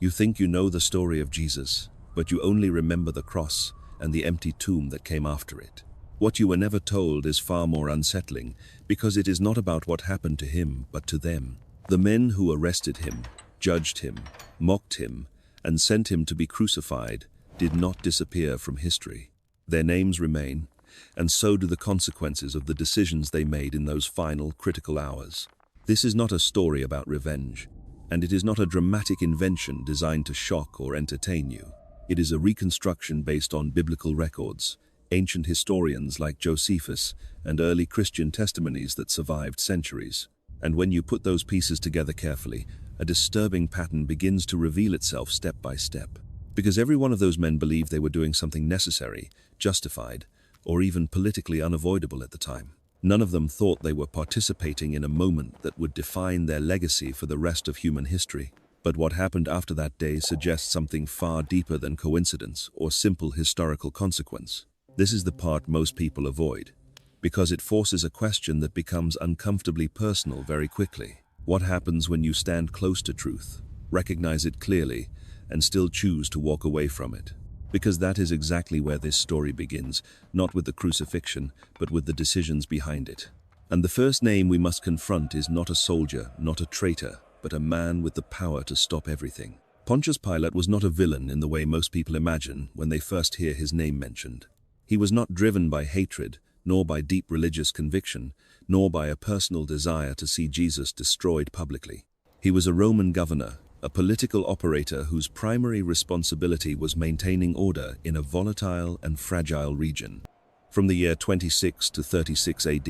You think you know the story of Jesus, but you only remember the cross and the empty tomb that came after it. What you were never told is far more unsettling, because it is not about what happened to him, but to them. The men who arrested him, judged him, mocked him, and sent him to be crucified did not disappear from history. Their names remain, and so do the consequences of the decisions they made in those final, critical hours. This is not a story about revenge, and it is not a dramatic invention designed to shock or entertain you. It is a reconstruction based on biblical records, ancient historians like Josephus, and early Christian testimonies that survived centuries. And when you put those pieces together carefully, a disturbing pattern begins to reveal itself step by step. Because every one of those men believed they were doing something necessary, justified, or even politically unavoidable at the time. None of them thought they were participating in a moment that would define their legacy for the rest of human history. But what happened after that day suggests something far deeper than coincidence or simple historical consequence. This is the part most people avoid, because it forces a question that becomes uncomfortably personal very quickly. What happens when you stand close to truth, recognize it clearly, and still choose to walk away from it? Because that is exactly where this story begins, not with the crucifixion, but with the decisions behind it. And the first name we must confront is not a soldier, not a traitor, but a man with the power to stop everything. Pontius Pilate was not a villain in the way most people imagine when they first hear his name mentioned. He was not driven by hatred, nor by deep religious conviction, nor by a personal desire to see Jesus destroyed publicly. He was a Roman governor, a political operator whose primary responsibility was maintaining order in a volatile and fragile region. From the year 26 to 36 AD,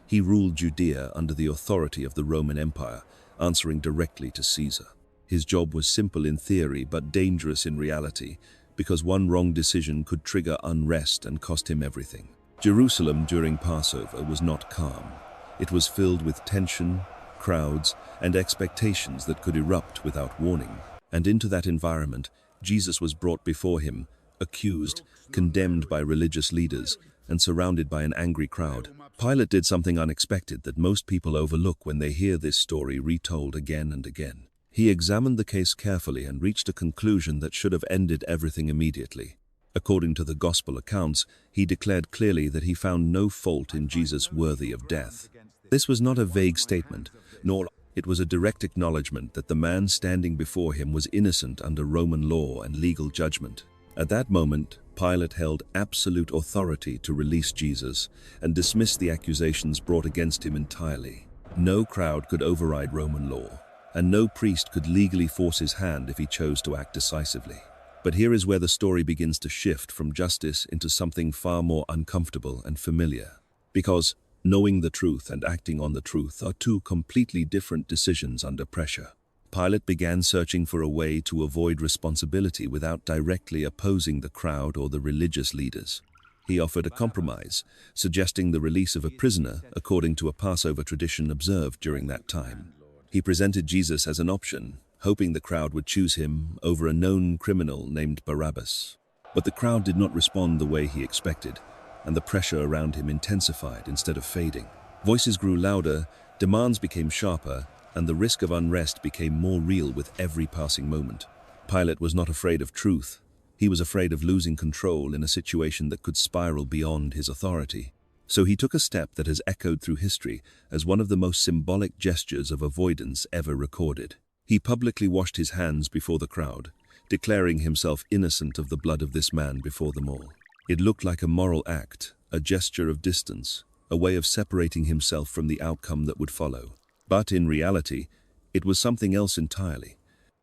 he ruled Judea under the authority of the Roman Empire, answering directly to Caesar. His job was simple in theory but dangerous in reality, because one wrong decision could trigger unrest and cost him everything. Jerusalem during Passover was not calm. It was filled with tension, crowds, and expectations that could erupt without warning. And into that environment, Jesus was brought before him, accused, condemned by religious leaders, and surrounded by an angry crowd. Pilate did something unexpected that most people overlook when they hear this story retold again and again. He examined the case carefully and reached a conclusion that should have ended everything immediately. According to the Gospel accounts, he declared clearly that he found no fault in Jesus worthy of death. This was not a vague statement, nor it was a direct acknowledgement that the man standing before him was innocent under Roman law and legal judgment. At that moment, Pilate held absolute authority to release Jesus and dismiss the accusations brought against him entirely. No crowd could override Roman law, and no priest could legally force his hand if he chose to act decisively. But here is where the story begins to shift from justice into something far more uncomfortable and familiar. Because knowing the truth and acting on the truth are two completely different decisions under pressure. Pilate began searching for a way to avoid responsibility without directly opposing the crowd or the religious leaders. He offered a compromise, suggesting the release of a prisoner according to a Passover tradition observed during that time. He presented Jesus as an option, hoping the crowd would choose him over a known criminal named Barabbas. But the crowd did not respond the way he expected, and the pressure around him intensified instead of fading. Voices grew louder, demands became sharper, and the risk of unrest became more real with every passing moment. Pilate was not afraid of truth. He was afraid of losing control in a situation that could spiral beyond his authority. So he took a step that has echoed through history as one of the most symbolic gestures of avoidance ever recorded. He publicly washed his hands before the crowd, declaring himself innocent of the blood of this man before them all. It looked like a moral act, a gesture of distance, a way of separating himself from the outcome that would follow. But in reality, it was something else entirely,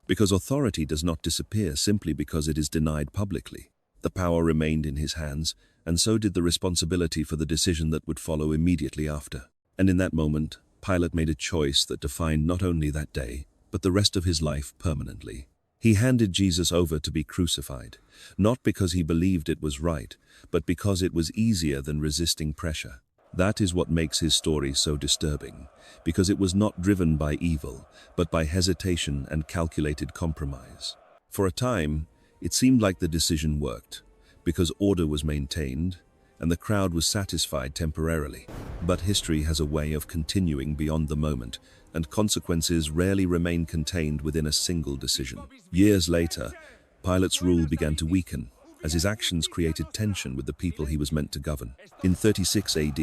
because authority does not disappear simply because it is denied publicly. The power remained in his hands, and so did the responsibility for the decision that would follow immediately after. And in that moment, Pilate made a choice that defined not only that day, but the rest of his life permanently. He handed Jesus over to be crucified, not because he believed it was right, but because it was easier than resisting pressure. That is what makes his story so disturbing, because it was not driven by evil, but by hesitation and calculated compromise. For a time, it seemed like the decision worked, because order was maintained, and the crowd was satisfied temporarily. But history has a way of continuing beyond the moment, and consequences rarely remain contained within a single decision. Years later, Pilate's rule began to weaken, as his actions created tension with the people he was meant to govern. In 36 AD,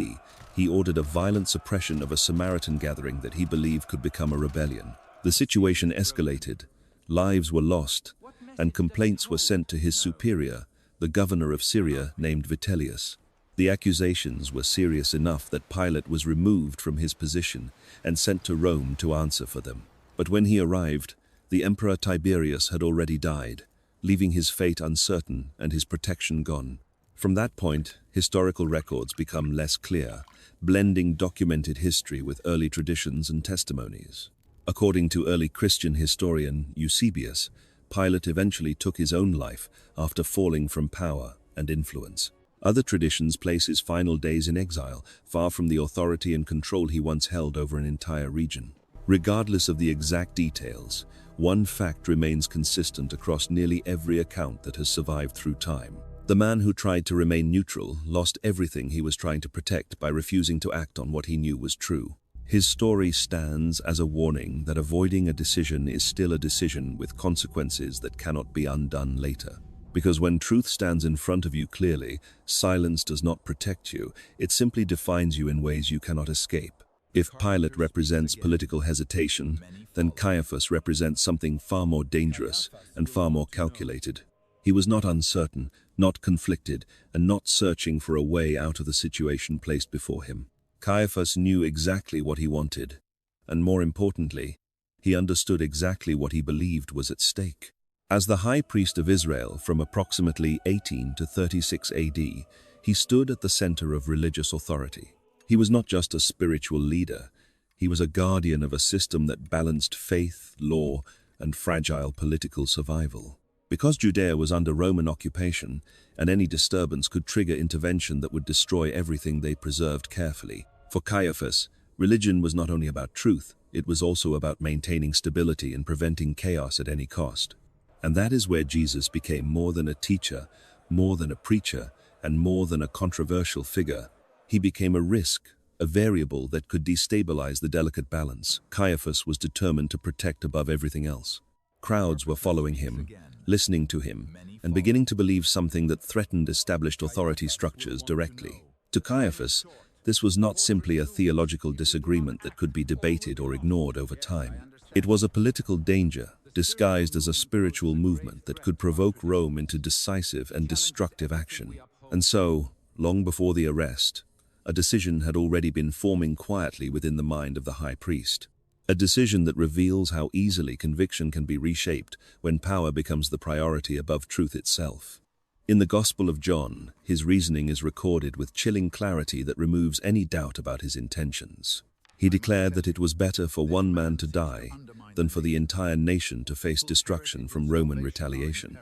he ordered a violent suppression of a Samaritan gathering that he believed could become a rebellion. The situation escalated, lives were lost, and complaints were sent to his superior, the governor of Syria named Vitellius. The accusations were serious enough that Pilate was removed from his position and sent to Rome to answer for them. But when he arrived, the Emperor Tiberius had already died, leaving his fate uncertain and his protection gone. From that point, historical records become less clear, blending documented history with early traditions and testimonies. According to early Christian historian Eusebius, Pilate eventually took his own life after falling from power and influence. Other traditions place his final days in exile, far from the authority and control he once held over an entire region. Regardless of the exact details, one fact remains consistent across nearly every account that has survived through time. The man who tried to remain neutral lost everything he was trying to protect by refusing to act on what he knew was true. His story stands as a warning that avoiding a decision is still a decision with consequences that cannot be undone later. Because when truth stands in front of you clearly, silence does not protect you, it simply defines you in ways you cannot escape. If Pilate represents political hesitation, then Caiaphas represents something far more dangerous and far more calculated. He was not uncertain, not conflicted, and not searching for a way out of the situation placed before him. Caiaphas knew exactly what he wanted, and more importantly, he understood exactly what he believed was at stake. As the high priest of Israel from approximately 18 to 36 AD, he stood at the center of religious authority. He was not just a spiritual leader, he was a guardian of a system that balanced faith, law, and fragile political survival. Because Judea was under Roman occupation, and any disturbance could trigger intervention that would destroy everything they preserved carefully. For Caiaphas, religion was not only about truth, it was also about maintaining stability and preventing chaos at any cost. And that is where Jesus became more than a teacher, more than a preacher, and more than a controversial figure. He became a risk, a variable that could destabilize the delicate balance. Caiaphas was determined to protect above everything else. Crowds were following him, listening to him, and beginning to believe something that threatened established authority structures directly. To Caiaphas, this was not simply a theological disagreement that could be debated or ignored over time. It was a political danger, disguised as a spiritual movement that could provoke Rome into decisive and destructive action. And so, long before the arrest, a decision had already been forming quietly within the mind of the high priest. A decision that reveals how easily conviction can be reshaped when power becomes the priority above truth itself. In the Gospel of John, his reasoning is recorded with chilling clarity that removes any doubt about his intentions. He declared that it was better for one man to die than for the entire nation to face destruction from Roman retaliation.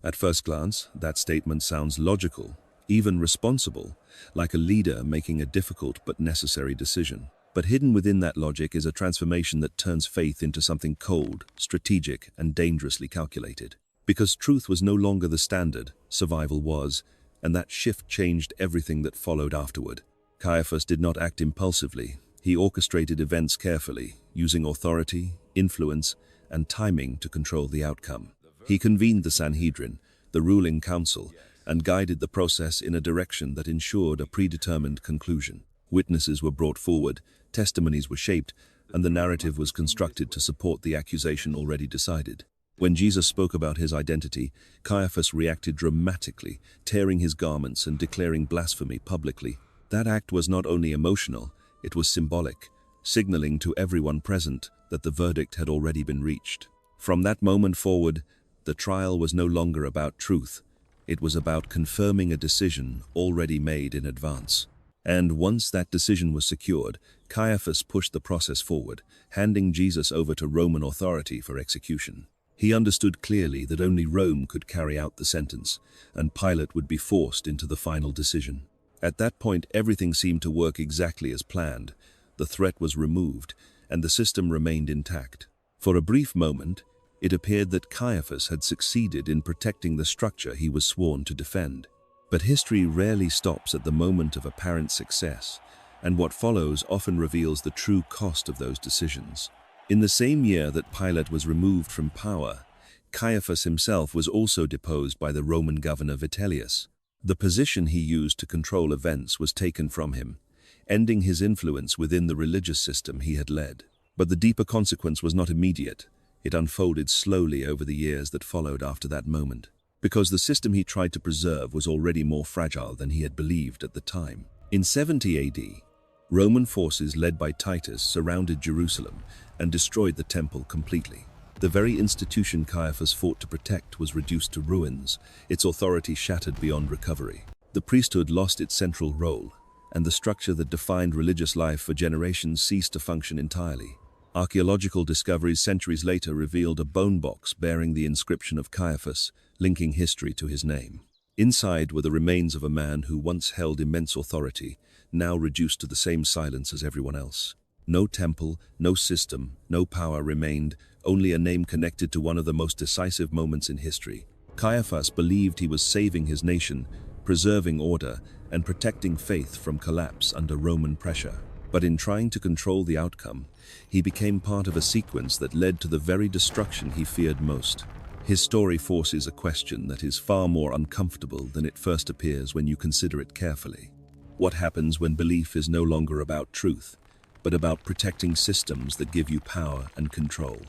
At first glance, that statement sounds logical, even responsible, like a leader making a difficult but necessary decision. But hidden within that logic is a transformation that turns faith into something cold, strategic, and dangerously calculated. Because truth was no longer the standard, survival was, and that shift changed everything that followed afterward. Caiaphas did not act impulsively. He orchestrated events carefully, using authority, influence, and timing to control the outcome. He convened the Sanhedrin, the ruling council, and guided the process in a direction that ensured a predetermined conclusion. Witnesses were brought forward, testimonies were shaped, and the narrative was constructed to support the accusation already decided. When Jesus spoke about his identity, Caiaphas reacted dramatically, tearing his garments and declaring blasphemy publicly. That act was not only emotional, it was symbolic, signaling to everyone present that the verdict had already been reached. From that moment forward, the trial was no longer about truth. It was about confirming a decision already made in advance. And once that decision was secured, Caiaphas pushed the process forward, handing Jesus over to Roman authority for execution. He understood clearly that only Rome could carry out the sentence, and Pilate would be forced into the final decision. At that point, everything seemed to work exactly as planned. The threat was removed, and the system remained intact. For a brief moment, it appeared that Caiaphas had succeeded in protecting the structure he was sworn to defend. But history rarely stops at the moment of apparent success, and what follows often reveals the true cost of those decisions. In the same year that Pilate was removed from power, Caiaphas himself was also deposed by the Roman governor Vitellius. The position he used to control events was taken from him, ending his influence within the religious system he had led. But the deeper consequence was not immediate. It unfolded slowly over the years that followed after that moment, because the system he tried to preserve was already more fragile than he had believed at the time. In 70 AD, Roman forces led by Titus surrounded Jerusalem and destroyed the temple completely. The very institution Caiaphas fought to protect was reduced to ruins, its authority shattered beyond recovery. The priesthood lost its central role, and the structure that defined religious life for generations ceased to function entirely. Archaeological discoveries centuries later revealed a bone box bearing the inscription of Caiaphas, linking history to his name. Inside were the remains of a man who once held immense authority, now reduced to the same silence as everyone else. No temple, no system, no power remained, only a name connected to one of the most decisive moments in history. Caiaphas believed he was saving his nation, preserving order, and protecting faith from collapse under Roman pressure. But in trying to control the outcome, he became part of a sequence that led to the very destruction he feared most. His story forces a question that is far more uncomfortable than it first appears when you consider it carefully. What happens when belief is no longer about truth, but about protecting systems that give you power and control?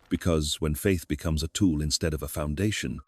Because when faith becomes a tool instead of a foundation,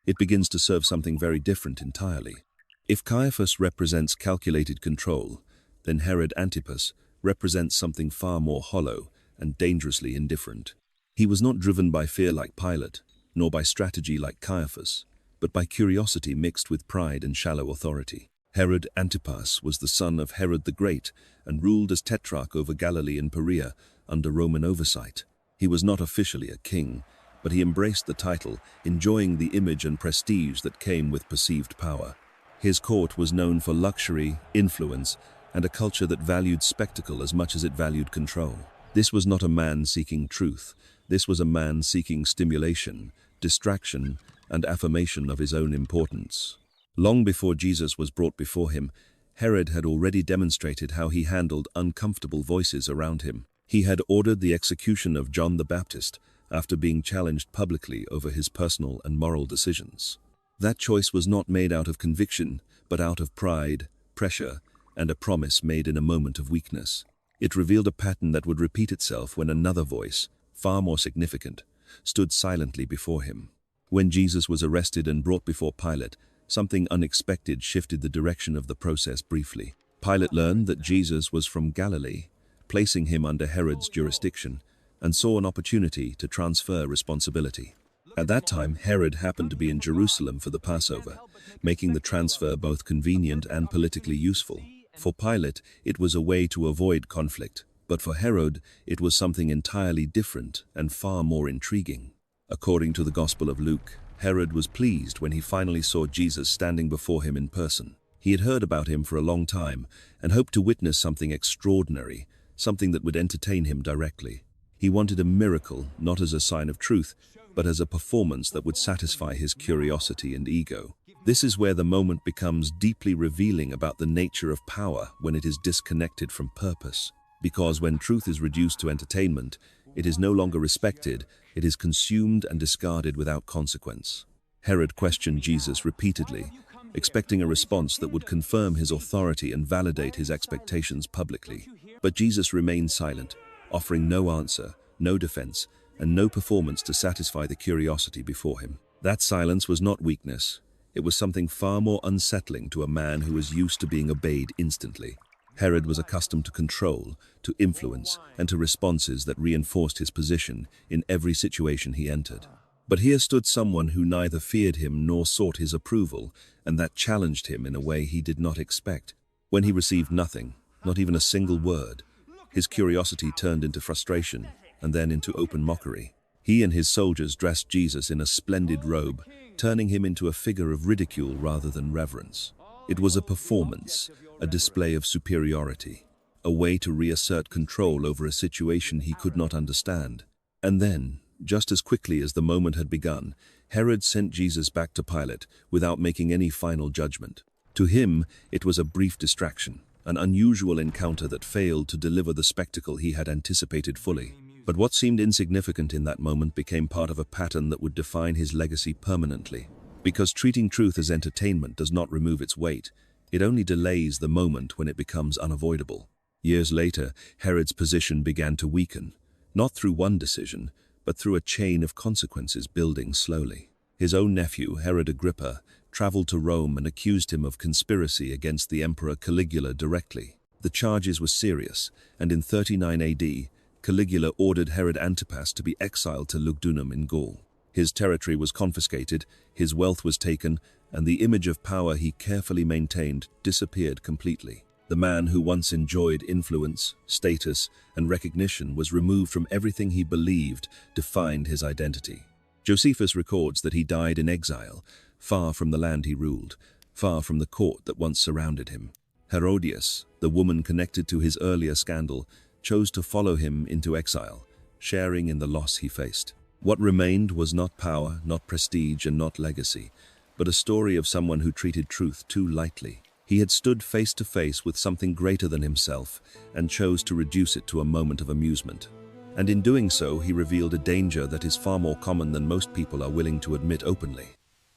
it begins to serve something very different entirely. If Caiaphas represents calculated control, then Herod Antipas represents something far more hollow and dangerously indifferent. He was not driven by fear like Pilate, nor by strategy like Caiaphas, but by curiosity mixed with pride and shallow authority. Herod Antipas was the son of Herod the Great and ruled as tetrarch over Galilee and Perea under Roman oversight. He was not officially a king, but he embraced the title, enjoying the image and prestige that came with perceived power. His court was known for luxury, influence, and a culture that valued spectacle as much as it valued control. This was not a man seeking truth. This was a man seeking stimulation, distraction, and affirmation of his own importance. Long before Jesus was brought before him, Herod had already demonstrated how he handled uncomfortable voices around him. He had ordered the execution of John the Baptist after being challenged publicly over his personal and moral decisions. That choice was not made out of conviction, but out of pride, pressure, and a promise made in a moment of weakness. It revealed a pattern that would repeat itself when another voice, far more significant, stood silently before him. When Jesus was arrested and brought before Pilate, something unexpected shifted the direction of the process briefly. Pilate learned that Jesus was from Galilee, placing him under Herod's jurisdiction, and saw an opportunity to transfer responsibility. At that time, Herod happened to be in Jerusalem for the Passover, making the transfer both convenient and politically useful. For Pilate, it was a way to avoid conflict, but for Herod, it was something entirely different and far more intriguing. According to the Gospel of Luke, Herod was pleased when he finally saw Jesus standing before him in person. He had heard about him for a long time and hoped to witness something extraordinary, something that would entertain him directly. He wanted a miracle, not as a sign of truth, but as a performance that would satisfy his curiosity and ego. This is where the moment becomes deeply revealing about the nature of power when it is disconnected from purpose. Because when truth is reduced to entertainment, it is no longer respected, it is consumed and discarded without consequence. Herod questioned Jesus repeatedly, expecting a response that would confirm his authority and validate his expectations publicly. But Jesus remained silent, offering no answer, no defense, and no performance to satisfy the curiosity before him. That silence was not weakness. It was something far more unsettling to a man who was used to being obeyed instantly. Herod was accustomed to control, to influence, and to responses that reinforced his position in every situation he entered. But here stood someone who neither feared him nor sought his approval, and that challenged him in a way he did not expect. When he received nothing, not even a single word, his curiosity turned into frustration and then into open mockery. He and his soldiers dressed Jesus in a splendid robe, turning him into a figure of ridicule rather than reverence. It was a performance, a display of superiority, a way to reassert control over a situation he could not understand. And then, just as quickly as the moment had begun, Herod sent Jesus back to Pilate without making any final judgment. To him, it was a brief distraction, an unusual encounter that failed to deliver the spectacle he had anticipated fully. But what seemed insignificant in that moment became part of a pattern that would define his legacy permanently. Because treating truth as entertainment does not remove its weight, it only delays the moment when it becomes unavoidable. Years later, Herod's position began to weaken, not through one decision, but through a chain of consequences building slowly. His own nephew, Herod Agrippa, traveled to Rome and accused him of conspiracy against the Emperor Caligula directly. The charges were serious, and in 39 AD, Caligula ordered Herod Antipas to be exiled to Lugdunum in Gaul. His territory was confiscated, his wealth was taken, and the image of power he carefully maintained disappeared completely. The man who once enjoyed influence, status, and recognition was removed from everything he believed defined his identity. Josephus records that he died in exile, far from the land he ruled, far from the court that once surrounded him. Herodias, the woman connected to his earlier scandal, chose to follow him into exile, sharing in the loss he faced. What remained was not power, not prestige, and not legacy, but a story of someone who treated truth too lightly. He had stood face to face with something greater than himself and chose to reduce it to a moment of amusement. And in doing so, he revealed a danger that is far more common than most people are willing to admit openly.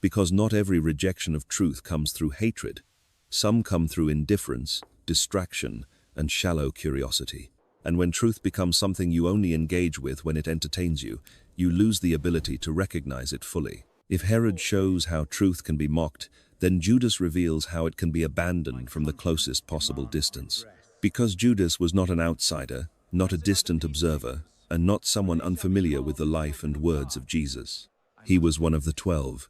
Because not every rejection of truth comes through hatred. Some come through indifference, distraction, and shallow curiosity. And when truth becomes something you only engage with when it entertains you, you lose the ability to recognize it fully. If Herod shows how truth can be mocked, then Judas reveals how it can be abandoned from the closest possible distance. Because Judas was not an outsider, not a distant observer, and not someone unfamiliar with the life and words of Jesus. He was one of the 12,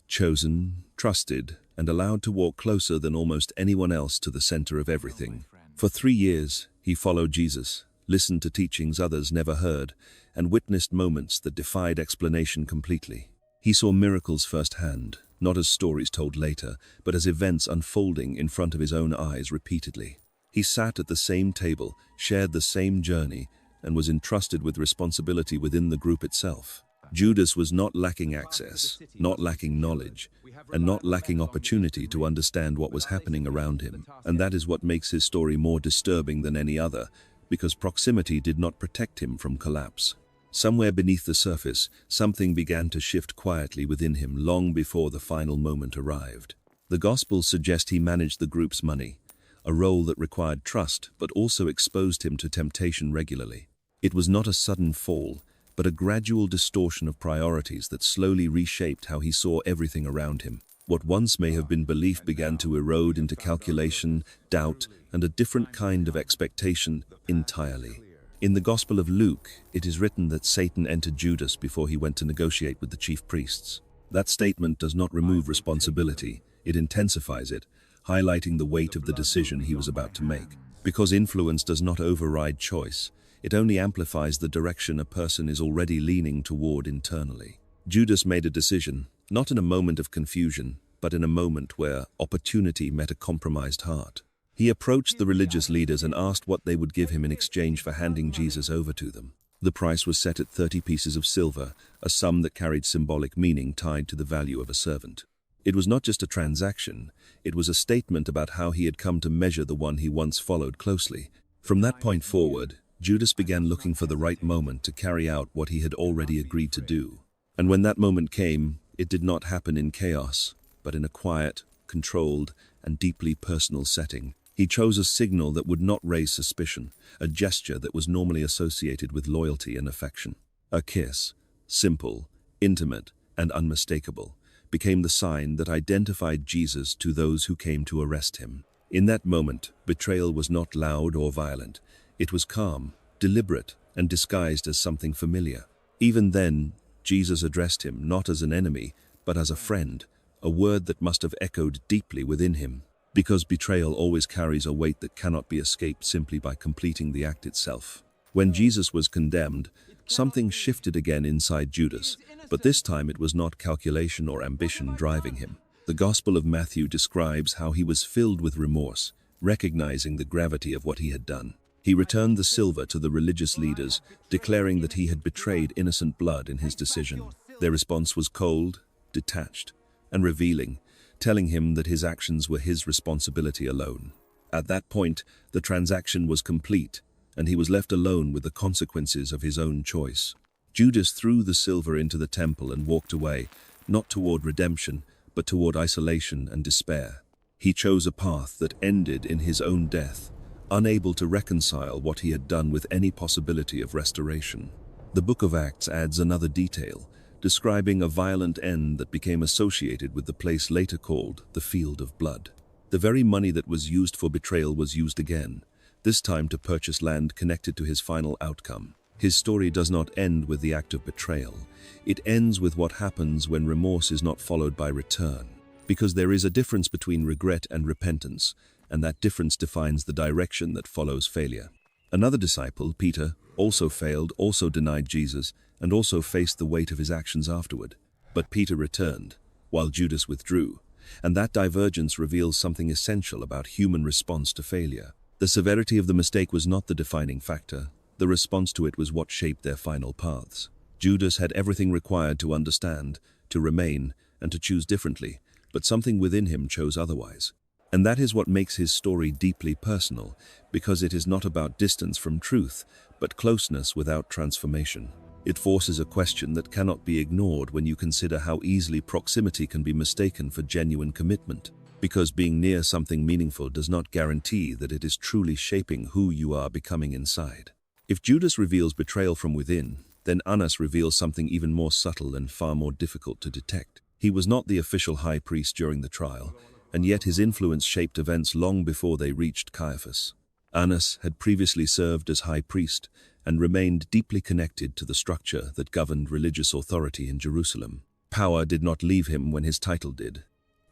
chosen, trusted, and allowed to walk closer than almost anyone else to the center of everything. For 3 years, he followed Jesus, listened to teachings others never heard, and witnessed moments that defied explanation completely. He saw miracles firsthand, not as stories told later, but as events unfolding in front of his own eyes repeatedly. He sat at the same table, shared the same journey, and was entrusted with responsibility within the group itself. Judas was not lacking access, not lacking knowledge, and not lacking opportunity to understand what was happening around him. And that is what makes his story more disturbing than any other, because proximity did not protect him from collapse. Somewhere beneath the surface, something began to shift quietly within him long before the final moment arrived. The Gospels suggest he managed the group's money, a role that required trust but also exposed him to temptation regularly. It was not a sudden fall, but a gradual distortion of priorities that slowly reshaped how he saw everything around him. What once may have been belief began to erode into calculation, doubt, and a different kind of expectation entirely. In the Gospel of Luke, it is written that Satan entered Judas before he went to negotiate with the chief priests. That statement does not remove responsibility, it intensifies it, highlighting the weight of the decision he was about to make. Because influence does not override choice, it only amplifies the direction a person is already leaning toward internally. Judas made a decision, not in a moment of confusion, but in a moment where opportunity met a compromised heart. He approached the religious leaders and asked what they would give him in exchange for handing Jesus over to them. The price was set at 30 pieces of silver, a sum that carried symbolic meaning tied to the value of a servant. It was not just a transaction, it was a statement about how he had come to measure the one he once followed closely. From that point forward, Judas began looking for the right moment to carry out what he had already agreed to do. And when that moment came, it did not happen in chaos, but in a quiet, controlled, and deeply personal setting. He chose a signal that would not raise suspicion, a gesture that was normally associated with loyalty and affection. A kiss, simple, intimate, and unmistakable, became the sign that identified Jesus to those who came to arrest him. In that moment, betrayal was not loud or violent. It was calm, deliberate, and disguised as something familiar. Even then, Jesus addressed him not as an enemy, but as a friend, a word that must have echoed deeply within him. Because betrayal always carries a weight that cannot be escaped simply by completing the act itself. When Jesus was condemned, something shifted again inside Judas, but this time it was not calculation or ambition driving him. The Gospel of Matthew describes how he was filled with remorse, recognizing the gravity of what he had done. He returned the silver to the religious leaders, declaring that he had betrayed innocent blood in his decision. Their response was cold, detached, and revealing, telling him that his actions were his responsibility alone. At that point, the transaction was complete, and he was left alone with the consequences of his own choice. Judas threw the silver into the temple and walked away, not toward redemption, but toward isolation and despair. He chose a path that ended in his own death, unable to reconcile what he had done with any possibility of restoration. The book of Acts adds another detail, describing a violent end that became associated with the place later called the Field of Blood. The very money that was used for betrayal was used again, this time to purchase land connected to his final outcome. His story does not end with the act of betrayal. It ends with what happens when remorse is not followed by return. Because there is a difference between regret and repentance, and that difference defines the direction that follows failure. Another disciple, Peter, also failed, also denied Jesus, and also faced the weight of his actions afterward. But Peter returned, while Judas withdrew, and that divergence reveals something essential about human response to failure. The severity of the mistake was not the defining factor. The response to it was what shaped their final paths. Judas had everything required to understand, to remain, and to choose differently, but something within him chose otherwise. And that is what makes his story deeply personal, because it is not about distance from truth, but closeness without transformation. It forces a question that cannot be ignored when you consider how easily proximity can be mistaken for genuine commitment. Because being near something meaningful does not guarantee that it is truly shaping who you are becoming inside. If Judas reveals betrayal from within, then Annas reveals something even more subtle and far more difficult to detect. He was not the official high priest during the trial, and yet his influence shaped events long before they reached Caiaphas. Annas had previously served as high priest and remained deeply connected to the structure that governed religious authority in Jerusalem. Power did not leave him when his title did.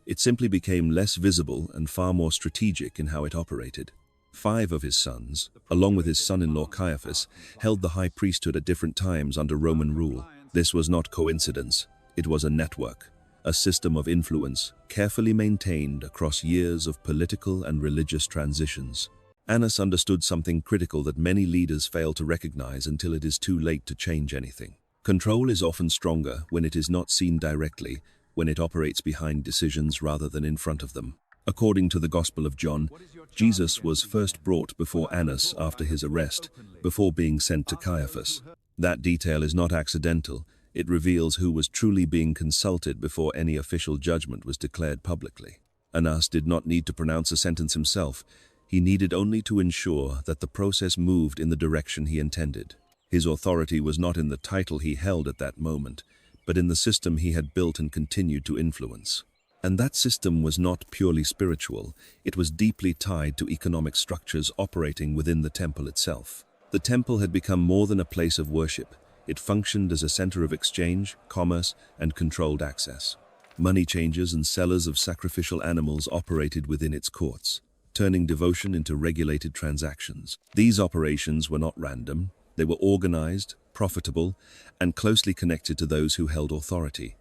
It simply became less visible and far more strategic in how it operated. 5 of his sons, along with his son-in-law Caiaphas, held the high priesthood at different times under Roman rule. This was not coincidence. It was a network, a system of influence carefully maintained across years of political and religious transitions. Annas understood something critical that many leaders fail to recognize until it is too late to change anything. Control is often stronger when it is not seen directly, when it operates behind decisions rather than in front of them. According to the Gospel of John, Jesus was first brought before Annas after his arrest, before being sent to Caiaphas. That detail is not accidental. It reveals who was truly being consulted before any official judgment was declared publicly. Annas did not need to pronounce a sentence himself. He needed only to ensure that the process moved in the direction he intended. His authority was not in the title he held at that moment, but in the system he had built and continued to influence. And that system was not purely spiritual. It was deeply tied to economic structures operating within the temple itself. The temple had become more than a place of worship. It functioned as a center of exchange, commerce, and controlled access. Money changers and sellers of sacrificial animals operated within its courts, turning devotion into regulated transactions. These operations were not random. They were organized, profitable, and closely connected to those who held authority.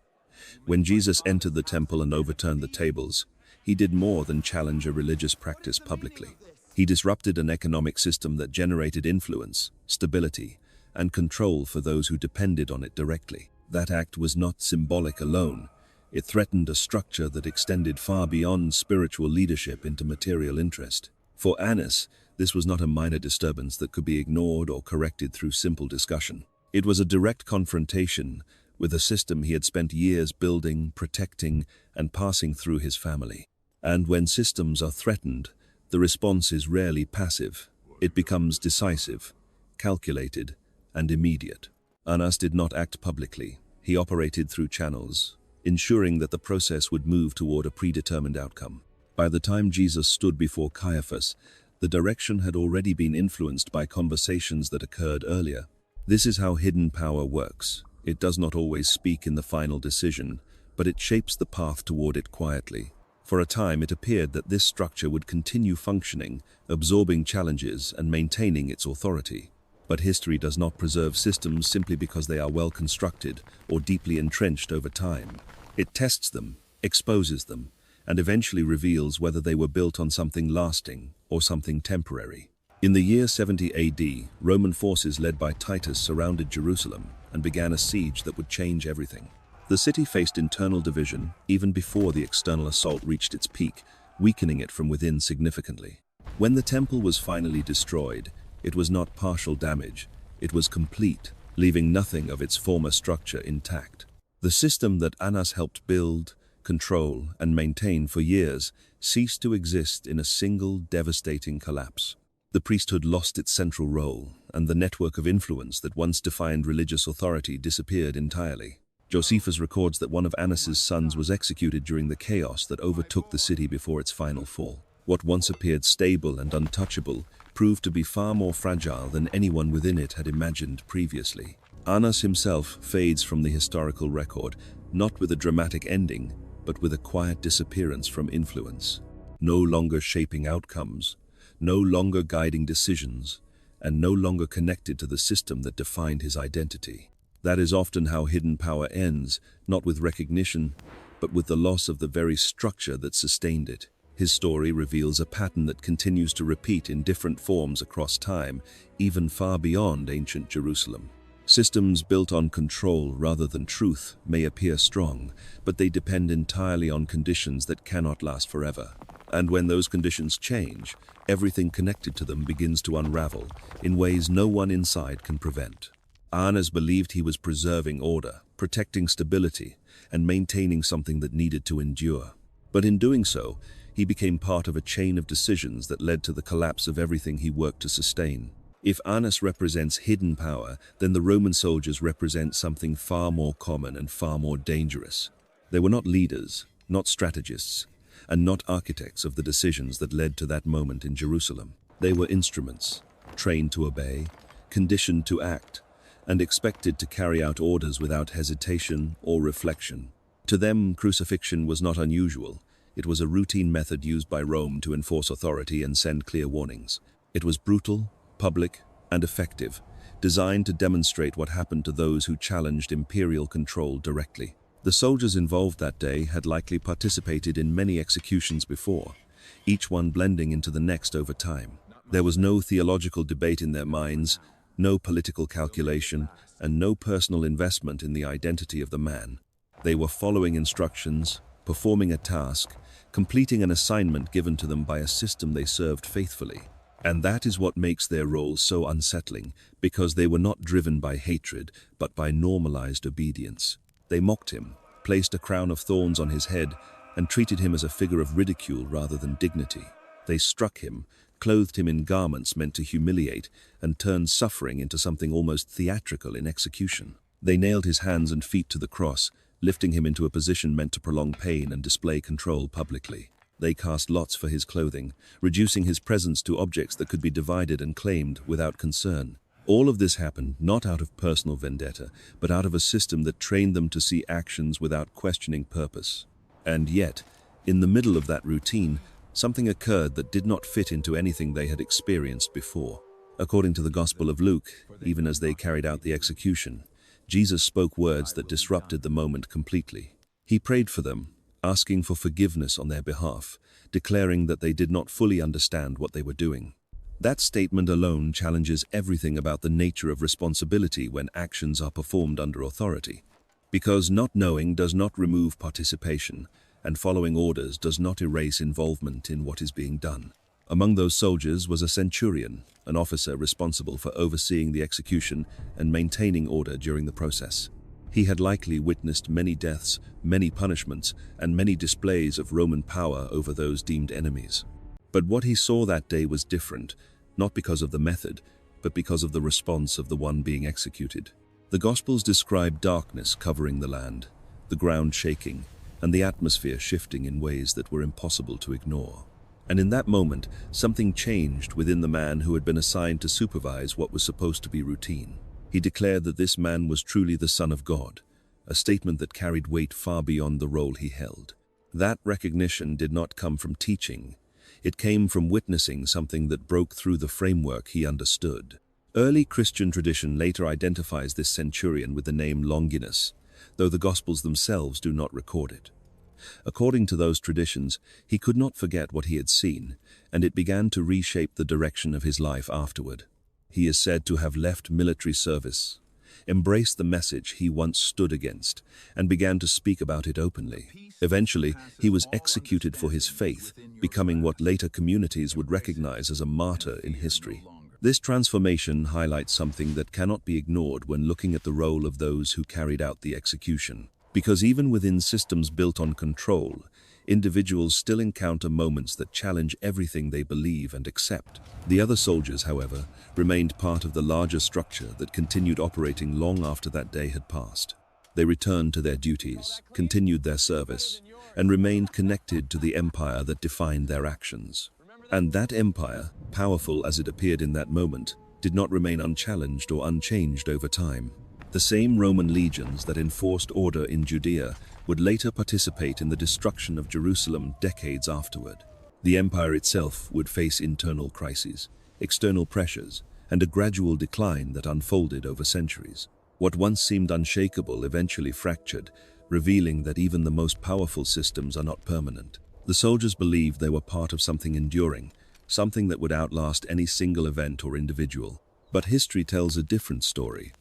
When Jesus entered the temple and overturned the tables, he did more than challenge a religious practice publicly. He disrupted an economic system that generated influence, stability, and control for those who depended on it directly. That act was not symbolic alone. It threatened a structure that extended far beyond spiritual leadership into material interest. For Annas, this was not a minor disturbance that could be ignored or corrected through simple discussion. It was a direct confrontation with a system he had spent years building, protecting, and passing through his family. And when systems are threatened, the response is rarely passive. It becomes decisive, calculated, and immediate. Annas did not act publicly. He operated through channels, ensuring that the process would move toward a predetermined outcome. By the time Jesus stood before Caiaphas, the direction had already been influenced by conversations that occurred earlier. This is how hidden power works. It does not always speak in the final decision, but it shapes the path toward it quietly. For a time, it appeared that this structure would continue functioning, absorbing challenges and maintaining its authority. But history does not preserve systems simply because they are well constructed or deeply entrenched over time. It tests them, exposes them, and eventually reveals whether they were built on something lasting or something temporary. In the year 70 AD, Roman forces led by Titus surrounded Jerusalem and began a siege that would change everything. The city faced internal division even before the external assault reached its peak, weakening it from within significantly. When the temple was finally destroyed, it was not partial damage, it was complete, leaving nothing of its former structure intact. The system that Annas helped build, control, and maintain for years ceased to exist in a single devastating collapse. The priesthood lost its central role, and the network of influence that once defined religious authority disappeared entirely. Josephus records that one of Annas's sons was executed during the chaos that overtook the city before its final fall. What once appeared stable and untouchable proved to be far more fragile than anyone within it had imagined previously. Annas himself fades from the historical record, not with a dramatic ending, but with a quiet disappearance from influence. No longer shaping outcomes, no longer guiding decisions, and no longer connected to the system that defined his identity. That is often how hidden power ends, not with recognition, but with the loss of the very structure that sustained it. His story reveals a pattern that continues to repeat in different forms across time, even far beyond ancient Jerusalem. Systems built on control rather than truth may appear strong, but they depend entirely on conditions that cannot last forever. And when those conditions change, everything connected to them begins to unravel in ways no one inside can prevent. Annas believed he was preserving order, protecting stability, and maintaining something that needed to endure. But in doing so, he became part of a chain of decisions that led to the collapse of everything he worked to sustain. If Annas represents hidden power, then the Roman soldiers represent something far more common and far more dangerous. They were not leaders, not strategists, and not architects of the decisions that led to that moment in Jerusalem. They were instruments, trained to obey, conditioned to act, and expected to carry out orders without hesitation or reflection. To them, crucifixion was not unusual. It was a routine method used by Rome to enforce authority and send clear warnings. It was brutal, public, and effective, designed to demonstrate what happened to those who challenged imperial control directly. The soldiers involved that day had likely participated in many executions before, each one blending into the next over time. There was no theological debate in their minds, no political calculation, and no personal investment in the identity of the man. They were following instructions, performing a task, completing an assignment given to them by a system they served faithfully. And that is what makes their role so unsettling, because they were not driven by hatred, but by normalized obedience. They mocked him, placed a crown of thorns on his head, and treated him as a figure of ridicule rather than dignity. They struck him, clothed him in garments meant to humiliate, and turned suffering into something almost theatrical in execution. They nailed his hands and feet to the cross, lifting him into a position meant to prolong pain and display control publicly. They cast lots for his clothing, reducing his presence to objects that could be divided and claimed without concern. All of this happened not out of personal vendetta, but out of a system that trained them to see actions without questioning purpose. And yet, in the middle of that routine, something occurred that did not fit into anything they had experienced before. According to the Gospel of Luke, even as they carried out the execution, Jesus spoke words that disrupted the moment completely. He prayed for them, asking for forgiveness on their behalf, declaring that they did not fully understand what they were doing. That statement alone challenges everything about the nature of responsibility when actions are performed under authority. Because not knowing does not remove participation, and following orders does not erase involvement in what is being done. Among those soldiers was a centurion, an officer responsible for overseeing the execution and maintaining order during the process. He had likely witnessed many deaths, many punishments, and many displays of Roman power over those deemed enemies. But what he saw that day was different, not because of the method, but because of the response of the one being executed. The Gospels describe darkness covering the land, the ground shaking, and the atmosphere shifting in ways that were impossible to ignore. And in that moment, something changed within the man who had been assigned to supervise what was supposed to be routine. He declared that this man was truly the Son of God, a statement that carried weight far beyond the role he held. That recognition did not come from teaching. It came from witnessing something that broke through the framework he understood. Early Christian tradition later identifies this centurion with the name Longinus, though the Gospels themselves do not record it. According to those traditions, he could not forget what he had seen, and it began to reshape the direction of his life afterward. He is said to have left military service, embraced the message he once stood against, and began to speak about it openly. Eventually, he was executed for his faith, becoming what later communities would recognize as a martyr in history. This transformation highlights something that cannot be ignored when looking at the role of those who carried out the execution. Because even within systems built on control, individuals still encounter moments that challenge everything they believe and accept. The other soldiers, however, remained part of the larger structure that continued operating long after that day had passed. They returned to their duties, continued their service, and remained connected to the empire that defined their actions. And that empire, powerful as it appeared in that moment, did not remain unchallenged or unchanged over time. The same Roman legions that enforced order in Judea would later participate in the destruction of Jerusalem decades afterward. The empire itself would face internal crises, external pressures, and a gradual decline that unfolded over centuries. What once seemed unshakable eventually fractured, revealing that even the most powerful systems are not permanent. The soldiers believed they were part of something enduring, something that would outlast any single event or individual. But history tells a different story,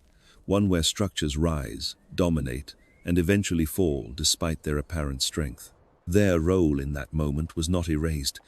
one where structures rise, dominate, and eventually fall despite their apparent strength. Their role in that moment was not erased.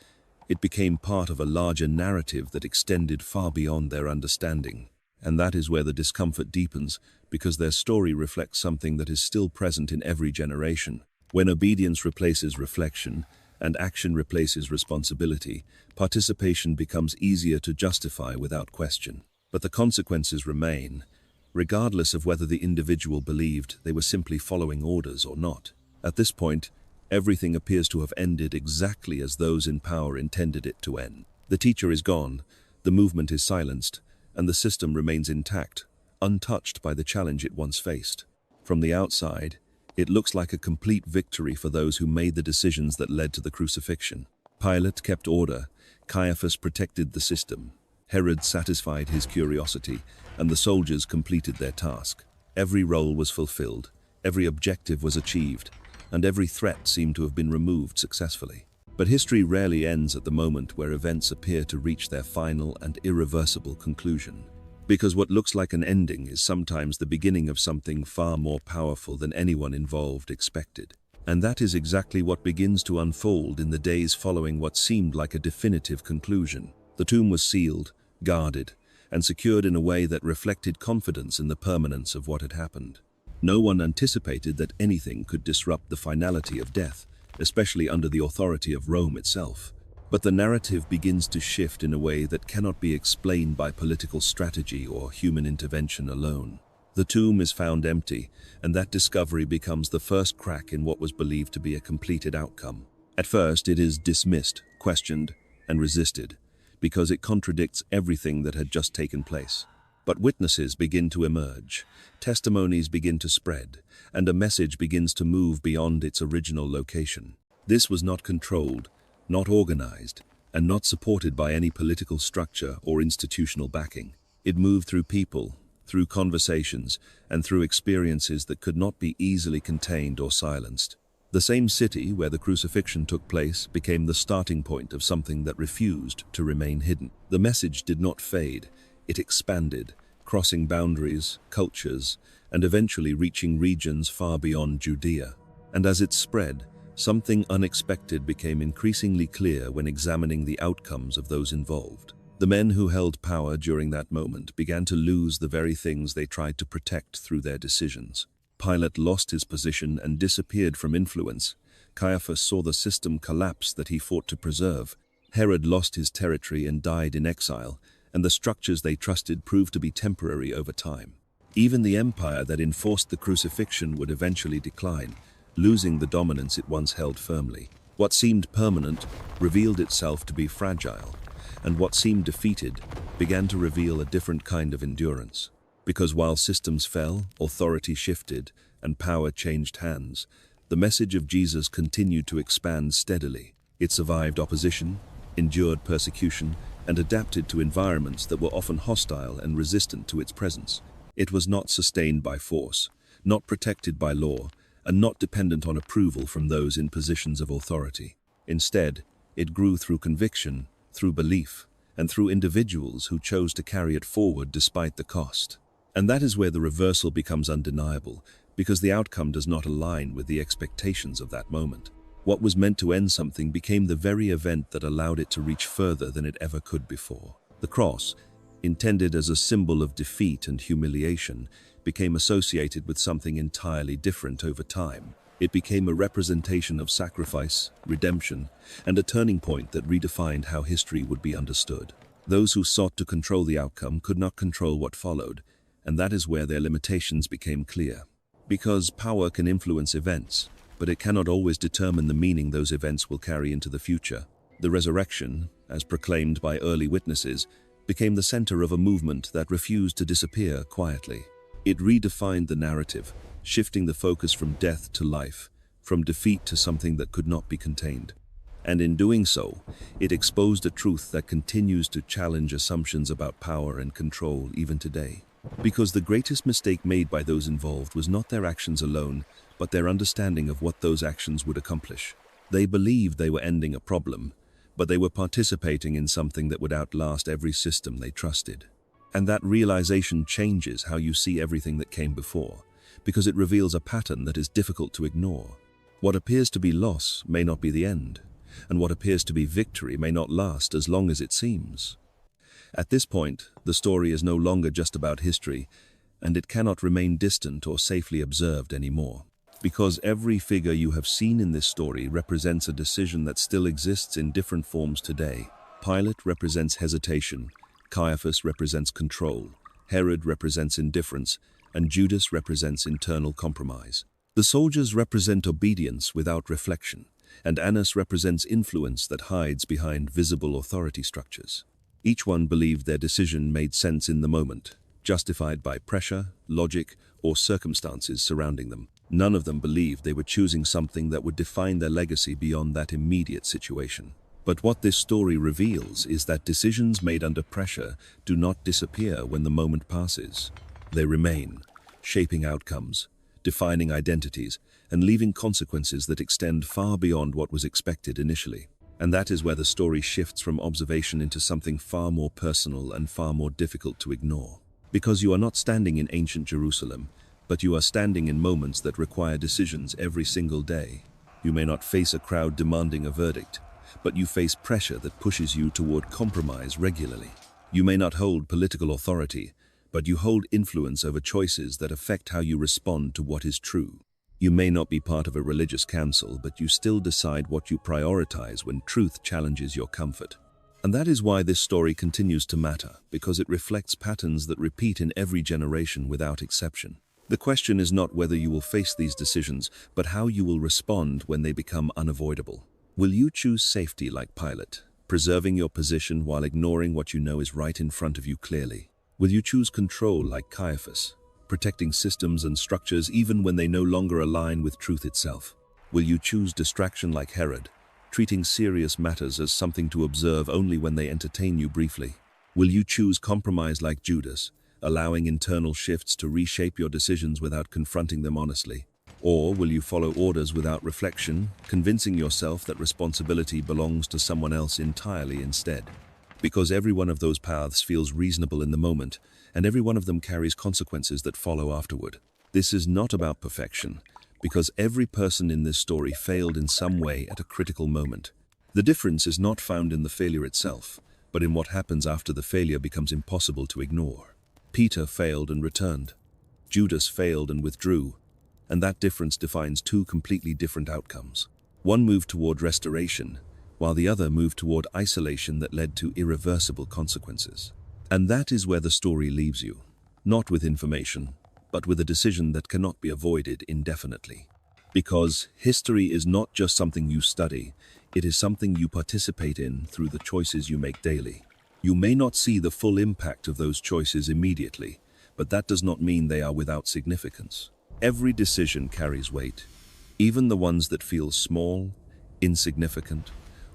It became part of a larger narrative that extended far beyond their understanding. And that is where the discomfort deepens, because their story reflects something that is still present in every generation. When obedience replaces reflection, and action replaces responsibility, participation becomes easier to justify without question. But the consequences remain, regardless of whether the individual believed they were simply following orders or not. At this point, everything appears to have ended exactly as those in power intended it to end. The teacher is gone, the movement is silenced, and the system remains intact, untouched by the challenge it once faced. From the outside, it looks like a complete victory for those who made the decisions that led to the crucifixion. Pilate kept order, Caiaphas protected the system, Herod satisfied his curiosity, and the soldiers completed their task. Every role was fulfilled, every objective was achieved, and every threat seemed to have been removed successfully. But history rarely ends at the moment where events appear to reach their final and irreversible conclusion. Because what looks like an ending is sometimes the beginning of something far more powerful than anyone involved expected. And that is exactly what begins to unfold in the days following what seemed like a definitive conclusion. The tomb was sealed, guarded, and secured in a way that reflected confidence in the permanence of what had happened. No one anticipated that anything could disrupt the finality of death, especially under the authority of Rome itself. But the narrative begins to shift in a way that cannot be explained by political strategy or human intervention alone. The tomb is found empty, and that discovery becomes the first crack in what was believed to be a completed outcome. At first, it is dismissed, questioned, and resisted, because it contradicts everything that had just taken place. But witnesses begin to emerge, testimonies begin to spread, and a message begins to move beyond its original location. This was not controlled, not organized, and not supported by any political structure or institutional backing. It moved through people, through conversations, and through experiences that could not be easily contained or silenced. The same city where the crucifixion took place became the starting point of something that refused to remain hidden. The message did not fade, it expanded, crossing boundaries, cultures, and eventually reaching regions far beyond Judea. And as it spread, something unexpected became increasingly clear when examining the outcomes of those involved. The men who held power during that moment began to lose the very things they tried to protect through their decisions. Pilate lost his position and disappeared from influence. Caiaphas saw the system collapse that he fought to preserve. Herod lost his territory and died in exile, and the structures they trusted proved to be temporary over time. Even the empire that enforced the crucifixion would eventually decline, losing the dominance it once held firmly. What seemed permanent revealed itself to be fragile, and what seemed defeated began to reveal a different kind of endurance. Because while systems fell, authority shifted, and power changed hands, the message of Jesus continued to expand steadily. It survived opposition, endured persecution, and adapted to environments that were often hostile and resistant to its presence. It was not sustained by force, not protected by law, and not dependent on approval from those in positions of authority. Instead, it grew through conviction, through belief, and through individuals who chose to carry it forward despite the cost. And that is where the reversal becomes undeniable, because the outcome does not align with the expectations of that moment. What was meant to end something became the very event that allowed it to reach further than it ever could before. The cross, intended as a symbol of defeat and humiliation, became associated with something entirely different over time. It became a representation of sacrifice, redemption, and a turning point that redefined how history would be understood. Those who sought to control the outcome could not control what followed, and that is where their limitations became clear. Because power can influence events, but it cannot always determine the meaning those events will carry into the future. The resurrection, as proclaimed by early witnesses, became the center of a movement that refused to disappear quietly. It redefined the narrative, shifting the focus from death to life, from defeat to something that could not be contained. And in doing so, it exposed a truth that continues to challenge assumptions about power and control even today. Because the greatest mistake made by those involved was not their actions alone, but their understanding of what those actions would accomplish. They believed they were ending a problem, but they were participating in something that would outlast every system they trusted. And that realization changes how you see everything that came before, because it reveals a pattern that is difficult to ignore. What appears to be loss may not be the end, and what appears to be victory may not last as long as it seems. At this point, the story is no longer just about history, and it cannot remain distant or safely observed anymore. Because every figure you have seen in this story represents a decision that still exists in different forms today. Pilate represents hesitation, Caiaphas represents control, Herod represents indifference, and Judas represents internal compromise. The soldiers represent obedience without reflection, and Annas represents influence that hides behind visible authority structures. Each one believed their decision made sense in the moment, justified by pressure, logic, or circumstances surrounding them. None of them believed they were choosing something that would define their legacy beyond that immediate situation. But what this story reveals is that decisions made under pressure do not disappear when the moment passes. They remain, shaping outcomes, defining identities, and leaving consequences that extend far beyond what was expected initially. And that is where the story shifts from observation into something far more personal and far more difficult to ignore. Because you are not standing in ancient Jerusalem, but you are standing in moments that require decisions every single day. You may not face a crowd demanding a verdict, but you face pressure that pushes you toward compromise regularly. You may not hold political authority, but you hold influence over choices that affect how you respond to what is true. You may not be part of a religious council, but you still decide what you prioritize when truth challenges your comfort. And that is why this story continues to matter, because it reflects patterns that repeat in every generation without exception. The question is not whether you will face these decisions, but how you will respond when they become unavoidable. Will you choose safety like Pilate, preserving your position while ignoring what you know is right in front of you clearly? Will you choose control like Caiaphas, protecting systems and structures even when they no longer align with truth itself? Will you choose distraction like Herod, treating serious matters as something to observe only when they entertain you briefly? Will you choose compromise like Judas, allowing internal shifts to reshape your decisions without confronting them honestly? Or will you follow orders without reflection, convincing yourself that responsibility belongs to someone else entirely instead? Because every one of those paths feels reasonable in the moment, and every one of them carries consequences that follow afterward. This is not about perfection, because every person in this story failed in some way at a critical moment. The difference is not found in the failure itself, but in what happens after the failure becomes impossible to ignore. Peter failed and returned. Judas failed and withdrew, and that difference defines two completely different outcomes. One moved toward restoration, while the other moved toward isolation that led to irreversible consequences. And that is where the story leaves you, not with information, but with a decision that cannot be avoided indefinitely. Because history is not just something you study, it is something you participate in through the choices you make daily. You may not see the full impact of those choices immediately, but that does not mean they are without significance. Every decision carries weight, even the ones that feel small, insignificant,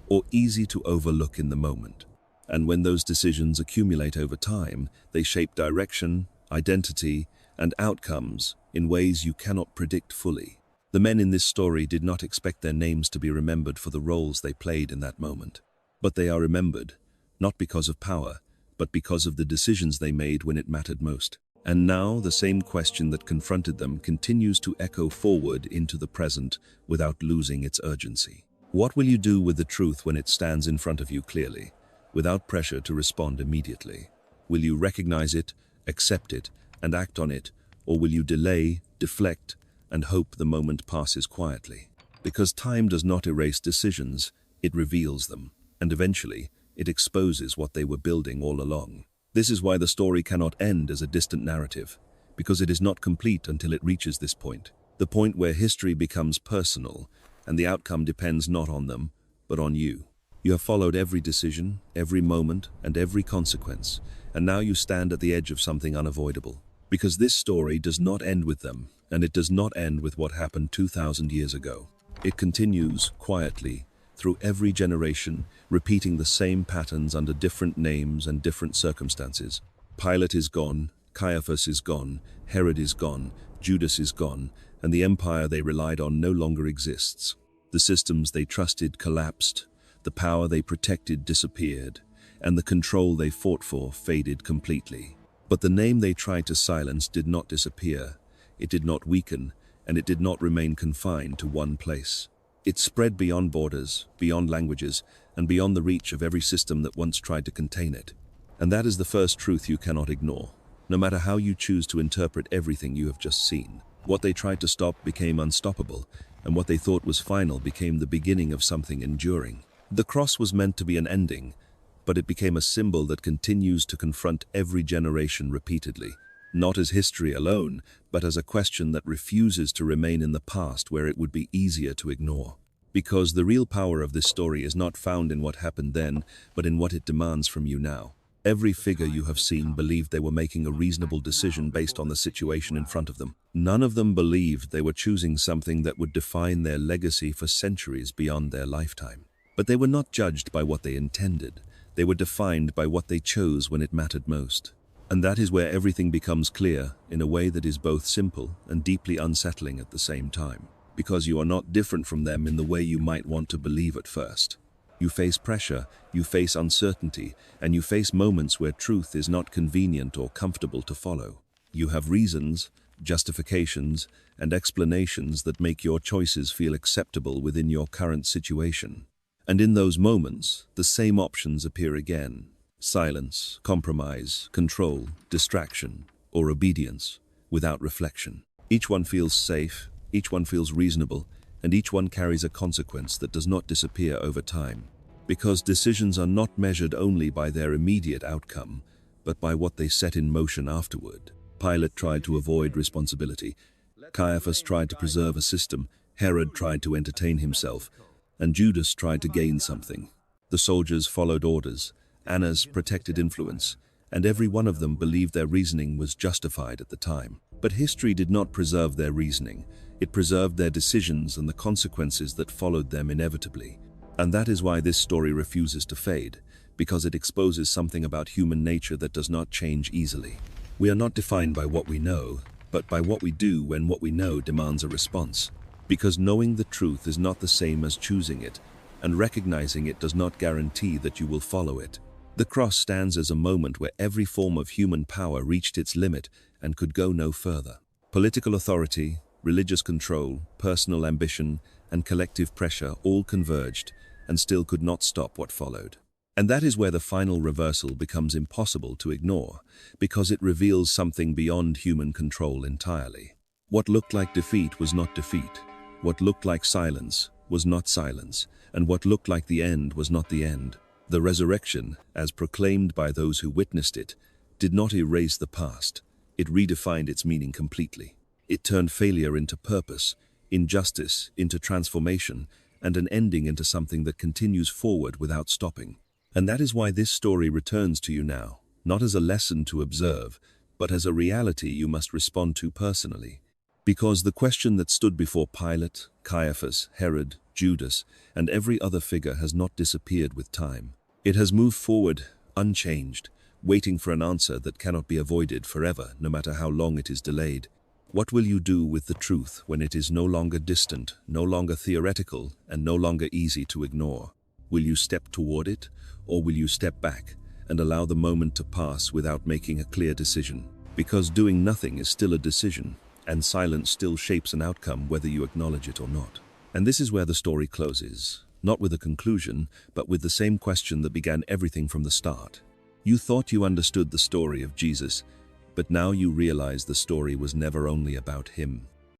or easy to overlook in the moment. And when those decisions accumulate over time, they shape direction, identity, and outcomes in ways you cannot predict fully. The men in this story did not expect their names to be remembered for the roles they played in that moment. But they are remembered, not because of power, but because of the decisions they made when it mattered most. And now the same question that confronted them continues to echo forward into the present without losing its urgency. What will you do with the truth when it stands in front of you clearly, without pressure to respond immediately? Will you recognize it, accept it, and act on it, or will you delay, deflect, and hope the moment passes quietly? Because time does not erase decisions, it reveals them, and eventually, it exposes what they were building all along. This is why the story cannot end as a distant narrative, because it is not complete until it reaches this point, the point where history becomes personal, and the outcome depends not on them, but on you. You have followed every decision, every moment, and every consequence, and now you stand at the edge of something unavoidable. Because this story does not end with them, and it does not end with what happened 2,000 years ago. It continues, quietly, through every generation, repeating the same patterns under different names and different circumstances. Pilate is gone, Caiaphas is gone, Herod is gone, Judas is gone, and the empire they relied on no longer exists. The systems they trusted collapsed, the power they protected disappeared, and the control they fought for faded completely. But the name they tried to silence did not disappear, it did not weaken, and it did not remain confined to one place. It spread beyond borders, beyond languages, and beyond the reach of every system that once tried to contain it. And that is the first truth you cannot ignore, no matter how you choose to interpret everything you have just seen. What they tried to stop became unstoppable, and what they thought was final became the beginning of something enduring. The cross was meant to be an ending, but it became a symbol that continues to confront every generation repeatedly, not as history alone, but as a question that refuses to remain in the past where it would be easier to ignore. Because the real power of this story is not found in what happened then, but in what it demands from you now. Every figure you have seen believed they were making a reasonable decision based on the situation in front of them. None of them believed they were choosing something that would define their legacy for centuries beyond their lifetime. But they were not judged by what they intended. They were defined by what they chose when it mattered most. And that is where everything becomes clear in a way that is both simple and deeply unsettling at the same time. Because you are not different from them in the way you might want to believe at first. You face pressure, you face uncertainty, and you face moments where truth is not convenient or comfortable to follow. You have reasons, justifications, and explanations that make your choices feel acceptable within your current situation. And in those moments, the same options appear again. Silence, compromise, control, distraction, or obedience, without reflection. Each one feels safe, each one feels reasonable, and each one carries a consequence that does not disappear over time. Because decisions are not measured only by their immediate outcome, but by what they set in motion afterward. Pilate tried to avoid responsibility. Caiaphas tried to preserve a system. Herod tried to entertain himself. And Judas tried to gain something. The soldiers followed orders. Annas protected influence, and every one of them believed their reasoning was justified at the time. But history did not preserve their reasoning. It preserved their decisions and the consequences that followed them inevitably. And that is why this story refuses to fade, because it exposes something about human nature that does not change easily. We are not defined by what we know, but by what we do when what we know demands a response. Because knowing the truth is not the same as choosing it, and recognizing it does not guarantee that you will follow it. The cross stands as a moment where every form of human power reached its limit and could go no further. Political authority, religious control, personal ambition, and collective pressure all converged and still could not stop what followed. And that is where the final reversal becomes impossible to ignore, because it reveals something beyond human control entirely. What looked like defeat was not defeat. What looked like silence was not silence, and what looked like the end was not the end. The resurrection, as proclaimed by those who witnessed it, did not erase the past. It redefined its meaning completely. It turned failure into purpose, injustice into transformation, and an ending into something that continues forward without stopping. And that is why this story returns to you now, not as a lesson to observe, but as a reality you must respond to personally. Because the question that stood before Pilate, Caiaphas, Herod, Judas, and every other figure has not disappeared with time. It has moved forward, unchanged, waiting for an answer that cannot be avoided forever, no matter how long it is delayed. What will you do with the truth when it is no longer distant, no longer theoretical, and no longer easy to ignore? Will you step toward it, or will you step back and allow the moment to pass without making a clear decision? Because doing nothing is still a decision, and silence still shapes an outcome whether you acknowledge it or not. And this is where the story closes, not with a conclusion, but with the same question that began everything from the start. You thought you understood the story of Jesus, but now you realize the story was never only about him.